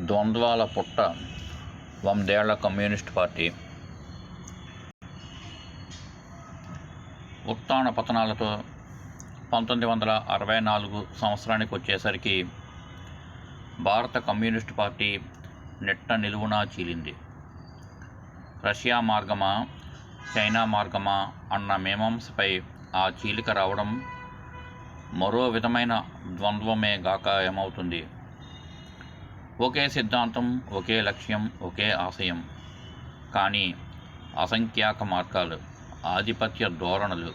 ద్వంద్వాల పుట్ట 100 ఏళ్ల communist party. ఉత్థాన పతనాలతో 1964 సంవత్సరానికి వచ్చేసరికి భారత కమ్యూనిస్టు పార్టీ నిట్ట నిలువునా చీలింది. రష్యా మార్గమా, చైనా మార్గమా అన్న మీమాంసపై ఆ చీలిక రావడం మరో విధమైన ద్వంద్వమే గాక ఏమవుతుంది. ఒకే సిద్ధాంతం, ఒకే లక్ష్యం, ఒకే ఆశయం, కానీ అసంఖ్యాక మార్గాలు, ఆధిపత్య ధోరణులు,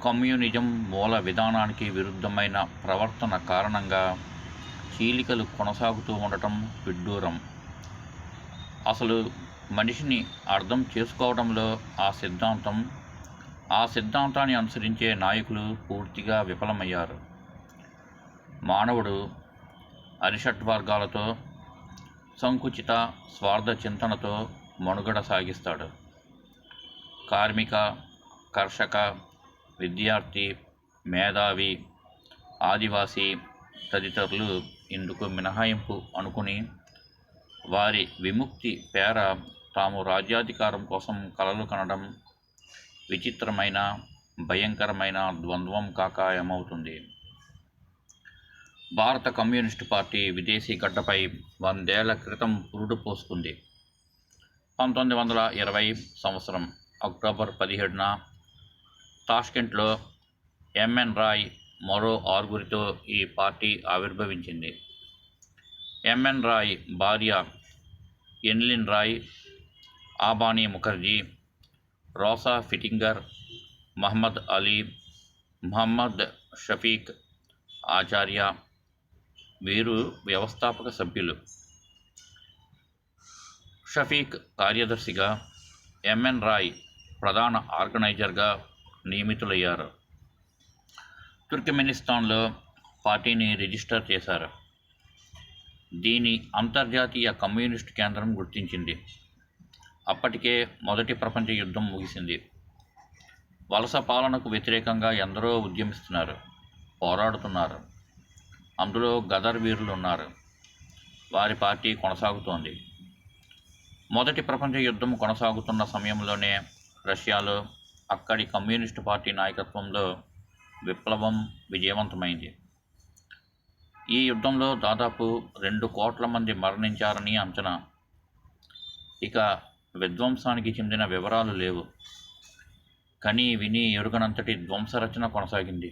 కమ్యూనిజం మూల విధానానికి విరుద్ధమైన ప్రవర్తన కారణంగా చీలికలు కొనసాగుతూ ఉండటం విడ్డూరం. అసలు మనిషిని అర్థం చేసుకోవడంలో ఆ సిద్ధాంతాన్ని అనుసరించే నాయకులు పూర్తిగా విఫలమయ్యారు. మానవుడు అరిషడ్వర్గాలతో సంకుచిత స్వార్థ చింతనతో మనుగడ సాగిస్తాడు. కార్మిక, కర్షక, విద్యార్థి, మేధావి, ఆదివాసీ తదితరులు ఇందుకు మినహాయింపు అనుకుని వారి విముక్తి పేర తాము రాజ్యాధికారం కోసం కలలు కనడం విచిత్రమైన, భయంకరమైన ద్వంద్వం కాక ఏమవుతుంది. భారత కమ్యూనిస్టు పార్టీ విదేశీ గడ్డపై 100 ఏళ్ల క్రితం పురుడు పోసుకుంది. 1920 సంవత్సరం అక్టోబర్ 17న తాష్కెంట్లో ఎంఎన్ రాయ్ మరో 6గురితో ఈ పార్టీ ఆవిర్భవించింది. ఎంఎన్ రాయ్ భార్య ఎన్లిన్ రాయ్, ఆబానీ ముఖర్జీ, రోసా ఫిటింగర్, మహమ్మద్ అలీ, మహమ్మద్ షఫీక్ ఆచార్య వీరు వ్యవస్థాపక సభ్యులు. షఫీక్ కార్యదర్శిగా, ఎంఎన్ రాయ్ ప్రధాన ఆర్గనైజర్గా నియమితులయ్యారు. తుర్క్మెనిస్తాన్లో పార్టీని రిజిస్టర్ చేశారు. దీని అంతర్జాతీయ కమ్యూనిస్టు కేంద్రం గుర్తించింది. అప్పటికే మొదటి ప్రపంచ యుద్ధం ముగిసింది. వలస పాలనకు వ్యతిరేకంగా ఎందరో ఉద్యమిస్తున్నారు, పోరాడుతున్నారు. అందులో గదర్ వీరులు ఉన్నారు. వారి పార్టీ కొనసాగుతోంది. మొదటి ప్రపంచ యుద్ధం కొనసాగుతున్న సమయంలోనే రష్యాలో అక్కడి కమ్యూనిస్టు పార్టీ నాయకత్వంలో విప్లవం విజయవంతమైంది. ఈ యుద్ధంలో దాదాపు 2 కోట్ల మంది మరణించారని అంచనా. ఇక విధ్వంసానికి చెందిన వివరాలు లేవు. కని విని ఎరుగనంతటి ధ్వంసరచన కొనసాగింది.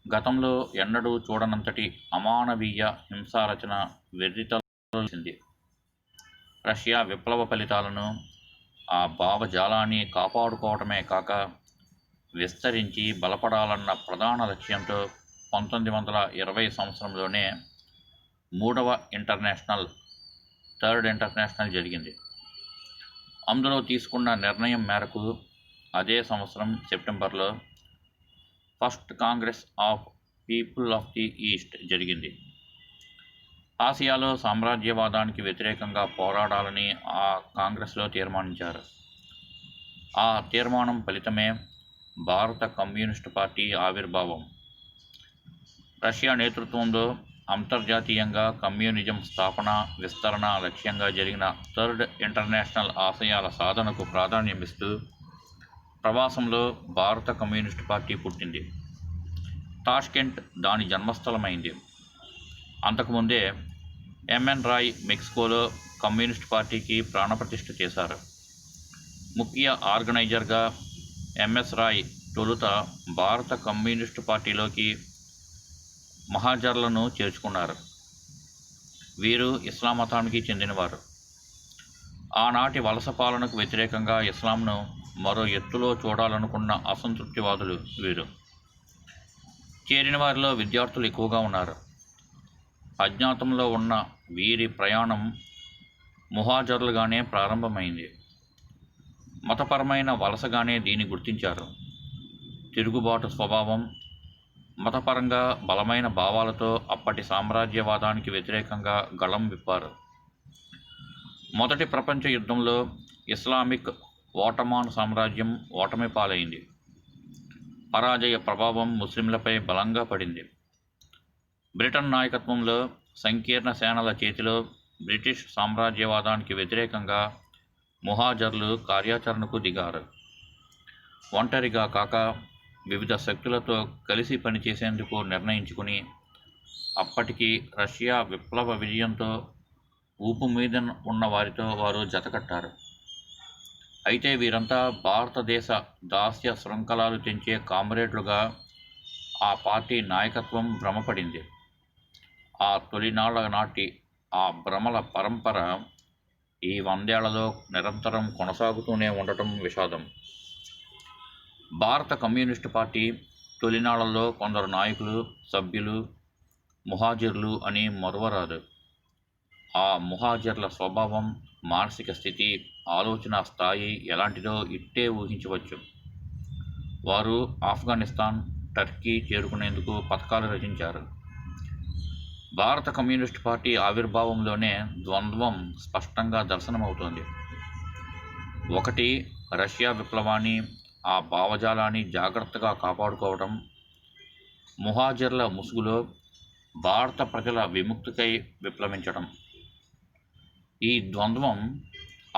గతంలో ఎన్నడూ చూడనంతటి అమానవీయ హింసారచన వెర్రితలచింది. రష్యా విప్లవ ఫలితాలను, ఆ భావజాలాన్ని కాపాడుకోవటమే కాక విస్తరించి బలపడాలన్న ప్రధాన లక్ష్యంతో 1920 సంవత్సరంలోనే 3వ ఇంటర్నేషనల్, థర్డ్ ఇంటర్నేషనల్ జరిగింది. అందులో తీసుకున్న నిర్ణయం మేరకు అదే సంవత్సరం సెప్టెంబర్లో first Congress of people of the east జరిగింది. ఆసియాలో సామ్రాజ్యవాదానికి వ్యతిరేకంగా పోరాడాలని ఆ కాంగ్రెస్లో తీర్మానించారు. ఆ తీర్మానం ఫలితమే భారత కమ్యూనిస్టు పార్టీ ఆవిర్భావం. రష్యా నేతృత్వంలో అంతర్జాతీయంగా కమ్యూనిజం స్థాపన, విస్తరణ లక్ష్యంగా జరిగిన థర్డ్ ఇంటర్నేషనల్ ఆశయాల సాధనకు ప్రాధాన్యమిస్తూ ప్రవాసంలో భారత కమ్యూనిస్టు పార్టీ పుట్టింది. తాష్కెంట్ దాని జన్మస్థలమైంది. అంతకుముందే ఎంఎన్ రాయ్ మెక్సికోలో కమ్యూనిస్టు పార్టీకి ప్రాణప్రతిష్ఠ చేశారు. ముఖ్య ఆర్గనైజర్గా ఎంఎస్ రాయ్ తొలుత భారత కమ్యూనిస్టు పార్టీలోకి మహాజర్లను చేర్చుకున్నారు. వీరు ఇస్లాం మతానికి చెందినవారు. ఆనాటి వలస పాలనకు వ్యతిరేకంగా ఇస్లాంను మరో ఎత్తులో చూడాలనుకున్న అసంతృప్తివాదులు వీరు. చేరిన వారిలో విద్యార్థులు ఎక్కువగా ఉన్నారు. అజ్ఞాతంలో ఉన్న వీరి ప్రయాణం ముహాజర్లుగానే ప్రారంభమైంది. మతపరమైన వలసగానే దీన్ని గుర్తించారు. తిరుగుబాటు స్వభావం, మతపరంగా బలమైన భావాలతో అప్పటి సామ్రాజ్యవాదానికి వ్యతిరేకంగా గళం విప్పారు. మొదటి ప్రపంచ యుద్ధంలో ఇస్లామిక్ ఓటమాన్ సామ్రాజ్యం ఓటమి పాలైంది. పరాజయ ప్రభావం ముస్లింలపై బలంగా పడింది. బ్రిటన్ నాయకత్వంలో సంకీర్ణ సేనల చేతిలో బ్రిటిష్ సామ్రాజ్యవాదానికి వ్యతిరేకంగా ముహాజర్లు కార్యాచరణకు దిగారు. ఒంటరిగా కాక వివిధ శక్తులతో కలిసి పనిచేసేందుకు నిర్ణయించుకుని అప్పటికి రష్యా విప్లవ విజయంతో ఊపు మీద ఉన్న వారితో వారు జతకట్టారు. అయితే వీరంతా భారతదేశ దాస్య శృంఖలాలు తెంచే కామ్రేడ్లుగా ఆ పార్టీ నాయకత్వం భ్రమపడింది. ఆ తొలినాళ్ల నాటి ఆ భ్రమల పరంపర ఈ 100 ఏళ్లలో నిరంతరం కొనసాగుతూనే ఉండటం విషాదం. భారత కమ్యూనిస్టు పార్టీ తొలినాళ్లలో కొందరు నాయకులు, సభ్యులు ముహాజిర్లు అని మరువరాదు. ఆ ముహాజిర్ల స్వభావం, మానసిక స్థితి, ఆలోచన స్థాయి ఎలాంటిదో ఇట్టే ఊహించవచ్చు. వారు ఆఫ్ఘనిస్తాన్, టర్కీ చేరుకునేందుకు పథకాలు రచించారు. భారత కమ్యూనిస్టు పార్టీ ఆవిర్భావంలోనే ద్వంద్వం స్పష్టంగా దర్శనమవుతోంది. ఒకటి, రష్యా విప్లవాన్ని, ఆ భావజాలాన్ని జాగ్రత్తగా కాపాడుకోవడం, ముహాజిర్ల ముసుగులో భారత ప్రజల విముక్తికై విప్లవించడం. ఈ ద్వంద్వం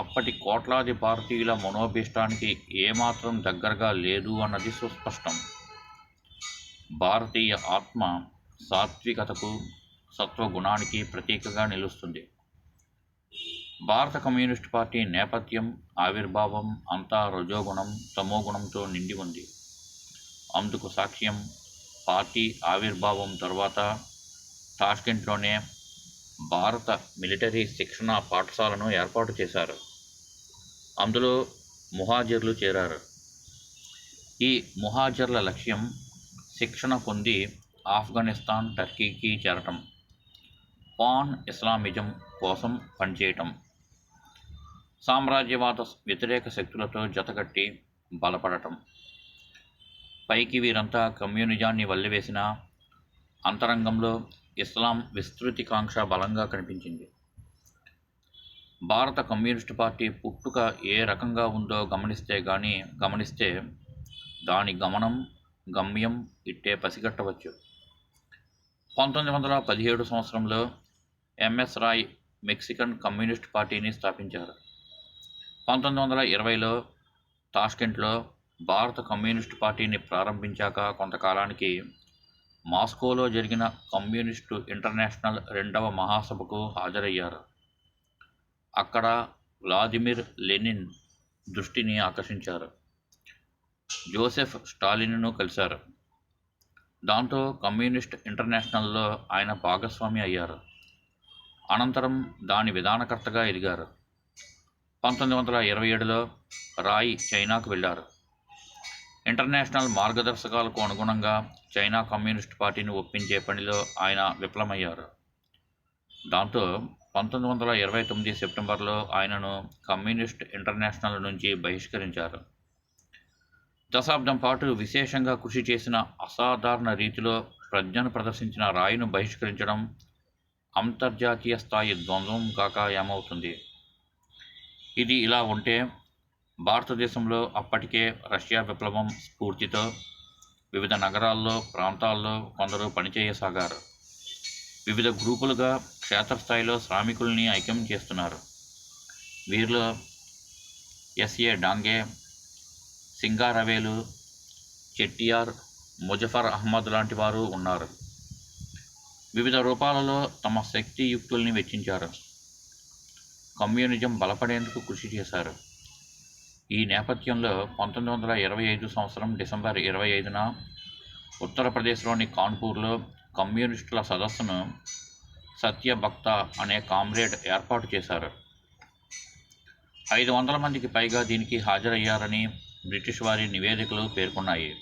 అప్పటి కోట్లాది భారతీయుల మనోభీష్టానికి ఏమాత్రం దగ్గరగా లేదు అన్నది సుస్పష్టం. భారతీయ ఆత్మ సాత్వికతకు, సత్వగుణానికి ప్రతీకగా నిలుస్తుంది. భారత కమ్యూనిస్టు పార్టీ నేపథ్యం, ఆవిర్భావం అంతా రజోగుణం, తమోగుణంతో నిండి ఉంది. అందుకు సాక్ష్యం పార్టీ ఆవిర్భావం తర్వాత టాష్కెంట్లోనే భారత మిలిటరీ శిక్షణా పాఠశాలను ఏర్పాటు చేశారు. అందులో ముహాజిర్లు చేరారు. ఈ ముహాజిర్ల లక్ష్యం శిక్షణ పొంది ఆఫ్ఘనిస్తాన్, టర్కీకి చేరటం, పాన్ ఇస్లామిజం కోసం పనిచేయటం, సామ్రాజ్యవాద వ్యతిరేక శక్తులతో జతకట్టి బలపడటం. పైకి వీరంతా కమ్యూనిజాన్ని వల్లివేసిన అంతరంగంలో ఇస్లాం విస్తృతికాంక్ష బలంగా కనిపించింది. భారత కమ్యూనిస్టు పార్టీ పుట్టుక ఏ రకంగా ఉందో గమనిస్తే దాని గమ్యం ఇట్టే పసిగట్టవచ్చు. 1917 సంవత్సరంలో ఎంఎస్ రాయ్ మెక్సికన్ కమ్యూనిస్ట్ పార్టీని స్థాపించారు. 1920లో తాష్కెంట్లో భారత కమ్యూనిస్టు పార్టీని ప్రారంభించాక కొంతకాలానికి మాస్కోలో జరిగిన కమ్యూనిస్టు ఇంటర్నేషనల్ 2వ మహాసభకు హాజరయ్యారు. అక్కడ వ్లాదిమిర్ లెనిన్ దృష్టిని ఆకర్షించారు. జోసెఫ్ స్టాలిన్ను కలిశారు. దాంతో కమ్యూనిస్ట్ ఇంటర్నేషనల్లో ఆయన భాగస్వామి అయ్యారు. అనంతరం దాని విధానకర్తగా ఎదిగారు. 1927లో రాయ్ చైనాకు వెళ్ళారు. ఇంటర్నేషనల్ మార్గదర్శకాలకు అనుగుణంగా చైనా కమ్యూనిస్ట్ పార్టీని ఒప్పించే పనిలో ఆయన విఫలమయ్యారు. దాంతో 1929 సెప్టెంబర్లో ఆయనను కమ్యూనిస్ట్ ఇంటర్నేషనల్ నుంచి బహిష్కరించారు. దశాబ్దం పాటు విశేషంగా కృషి చేసిన, అసాధారణ రీతిలో ప్రజ్ఞను ప్రదర్శించిన రాయ్ను బహిష్కరించడం అంతర్జాతీయ స్థాయి ద్వంద్వం కాక ఏమవుతుంది? ఇది ఇలా ఉంటే భారతదేశంలో అప్పటికే రష్యా విప్లవం స్ఫూర్తితో వివిధ నగరాల్లో, ప్రాంతాల్లో కొందరు పనిచేయసాగారు. వివిధ గ్రూపులుగా క్షేత్రస్థాయిలో శ్రామికుల్ని ఐక్యం చేస్తున్నారు. వీరిలో ఎస్ఏ డాంగే, సింగారవేలు, చెట్టియార్, ముజఫర్ అహ్మద్ లాంటి వారు ఉన్నారు. వివిధ రూపాలలో తమ శక్తియుక్తుల్ని వెచ్చించారు. కమ్యూనిజం బలపడేందుకు కృషి చేశారు. ఈ నేపథ్యంలో 1925 సంవత్సరం డిసెంబర్ 25న ఉత్తరప్రదేశ్లోని కాన్పూర్లో కమ్యూనిస్టుల సదస్సును సత్యభక్త అనే కామ్రేడ్ ఏర్పాటు చేశారు. 500 మందికి పైగా దీనికి హాజరయ్యారని బ్రిటిష్ వారి నివేదికలు పేర్కొన్నాయి.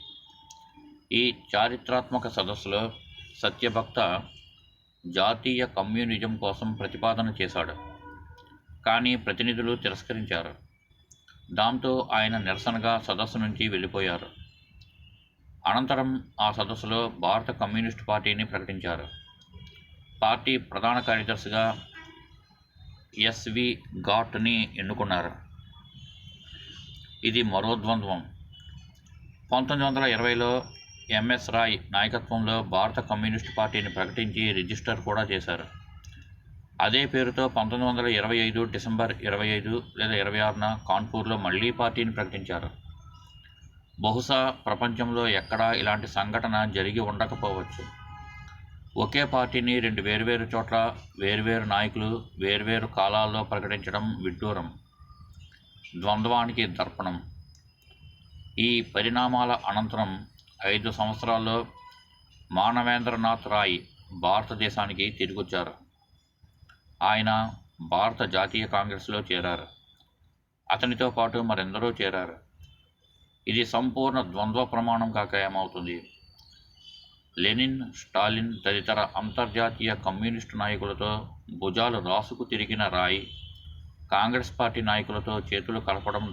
ఈ చారిత్రాత్మక సదస్సులో సత్యభక్త జాతీయ కమ్యూనిజం కోసం ప్రతిపాదన చేశాడు. కానీ ప్రతినిధులు తిరస్కరించారు. దాంతో ఆయన నిరసనగా సదస్సు నుంచి వెళ్ళిపోయారు. అనంతరం ఆ సదస్సులో భారత కమ్యూనిస్టు పార్టీని ప్రకటించారు. పార్టీ ప్రధాన కార్యదర్శిగా ఎస్వి ఘాట్ని ఎన్నుకున్నారు. ఇది మరో ద్వంద్వం. 1920లో ఎంఎస్ రాయ్ నాయకత్వంలో భారత కమ్యూనిస్టు పార్టీని ప్రకటించి రిజిస్టర్ కూడా చేశారు. అదే పేరుతో 1925 డిసెంబర్ 25 లేదా 26న కాన్పూర్లో మళ్లీ పార్టీని ప్రకటించారు. బహుశా ప్రపంచంలో ఎక్కడా ఇలాంటి సంఘటన జరిగి ఉండకపోవచ్చు. ఒకే పార్టీని రెండు వేర్వేరు చోట్ల వేర్వేరు నాయకులు వేర్వేరు కాలాల్లో ప్రకటించడం విడ్డూరం, ద్వంద్వానికి దర్పణం. ఈ పరిణామాల అనంతరం 5 సంవత్సరాల్లో మానవేంద్రనాథ్ రాయ్ భారతదేశానికి తిరిగొచ్చారు. ఆయన భారత జాతీయ కాంగ్రెస్లో చేరారు. అతనితో పాటు మరెందరో చేరారు. ఇది సంపూర్ణ ద్వంద్వ ప్రమాణం కాక ఏమవుతుంది? లెనిన్, స్టాలిన్ తదితర అంతర్జాతీయ కమ్యూనిస్టు నాయకులతో భుజాలు రాసుకు తిరిగిన రాయ్ కాంగ్రెస్ పార్టీ నాయకులతో చేతులు కలపడం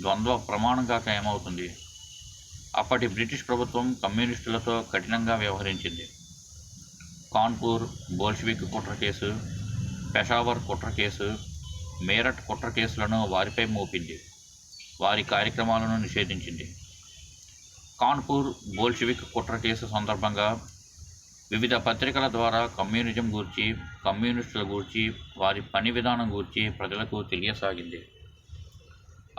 ద్వంద్వ ప్రమాణం కాక ఏమవుతుంది? అప్పటి బ్రిటిష్ ప్రభుత్వం కమ్యూనిస్టులతో కఠినంగా వ్యవహరించింది. కాన్పూర్ బోల్షివిక్ కుట్ర కేసు, పెషావర్ కుట్ర కేసు, మేరట్ కుట్ర కేసులను వారిపై మోపింది. వారి కార్యక్రమాలను నిషేధించింది. కాన్పూర్ బోల్షివిక్ కుట్ర కేసు సందర్భంగా వివిధ పత్రికల ద్వారా కమ్యూనిజం గూర్చి, కమ్యూనిస్టుల గూర్చి, వారి పని విధానం గూర్చి ప్రజలకు తెలియసాగింది.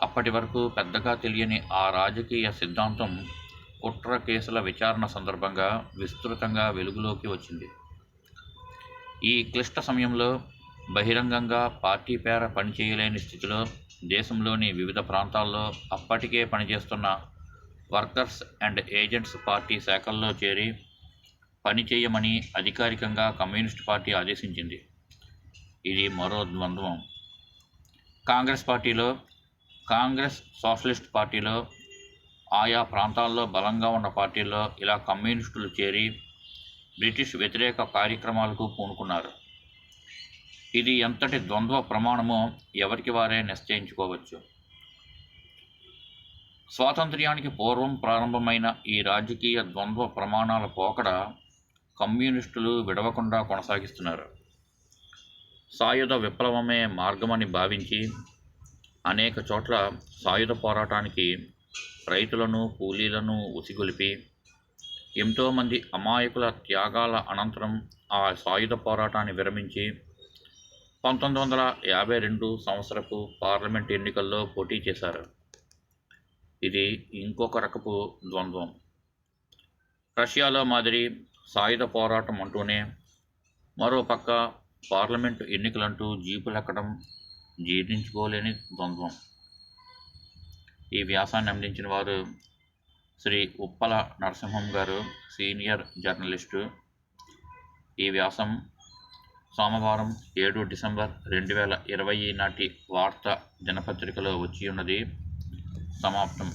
అప్పటి వరకు పెద్దగా తెలియని ఆ రాజకీయ సిద్ధాంతం కుట్ర కేసుల విచారణ సందర్భంగా విస్తృతంగా వెలుగులోకి వచ్చింది. ఈ క్లిష్ట సమయంలో బహిరంగంగా పార్టీ పేర పనిచేయలేని స్థితిలో దేశంలోని వివిధ ప్రాంతాల్లో అప్పటికే పనిచేస్తున్న వర్కర్స్ అండ్ ఏజెంట్స్ పార్టీ శాఖల్లో చేరి పనిచేయమని అధికారికంగా కమ్యూనిస్ట్ పార్టీ ఆదేశించింది. ఇది మరో ద్వంద్వం. కాంగ్రెస్ సోషలిస్ట్ పార్టీలో, ఆయా ప్రాంతాల్లో బలంగా ఉన్న పార్టీల్లో ఇలా కమ్యూనిస్టులు చేరి బ్రిటిష్ వ్యతిరేక కార్యక్రమాలకు పూనుకున్నారు. ఇది ఎంతటి ద్వంద్వ ప్రమాణమో ఎవరికి వారే నిశ్చయించుకోవచ్చు. స్వాతంత్ర్యానికి పూర్వం ప్రారంభమైన ఈ రాజకీయ ద్వంద్వ ప్రమాణాల పోకడ కమ్యూనిస్టులు విడవకుండా కొనసాగిస్తున్నారు. సాయుధ విప్లవమే మార్గమని భావించి అనేక చోట్ల సాయుధ పోరాటానికి రైతులను, కూలీలను ఉసిగొలిపి ఎంతోమంది అమాయకుల త్యాగాల అనంతరం ఆ సాయుధ పోరాటాన్ని విరమించి 1952 సంవత్సరపు పార్లమెంట్ ఎన్నికల్లో పోటీ చేశారు. ఇది ఇంకొక రకపు ద్వంద్వం. రష్యాలో మాదిరి సాయుధ పోరాటం అంటూనే మరోపక్క పార్లమెంటు ఎన్నికలంటూ జీపులెక్కడం జీర్ణించుకోలేని ద్వంద్వం. ఈ వ్యాసాన్ని అందించిన వారు శ్రీ ఉప్పల నరసింహం గారు, సీనియర్ జర్నలిస్టు. ఈ వ్యాసం సోమవారం 7 డిసెంబర్ 2020 నాటి వార్త దినపత్రికలో వచ్చి ఉన్నది. సమాప్తం.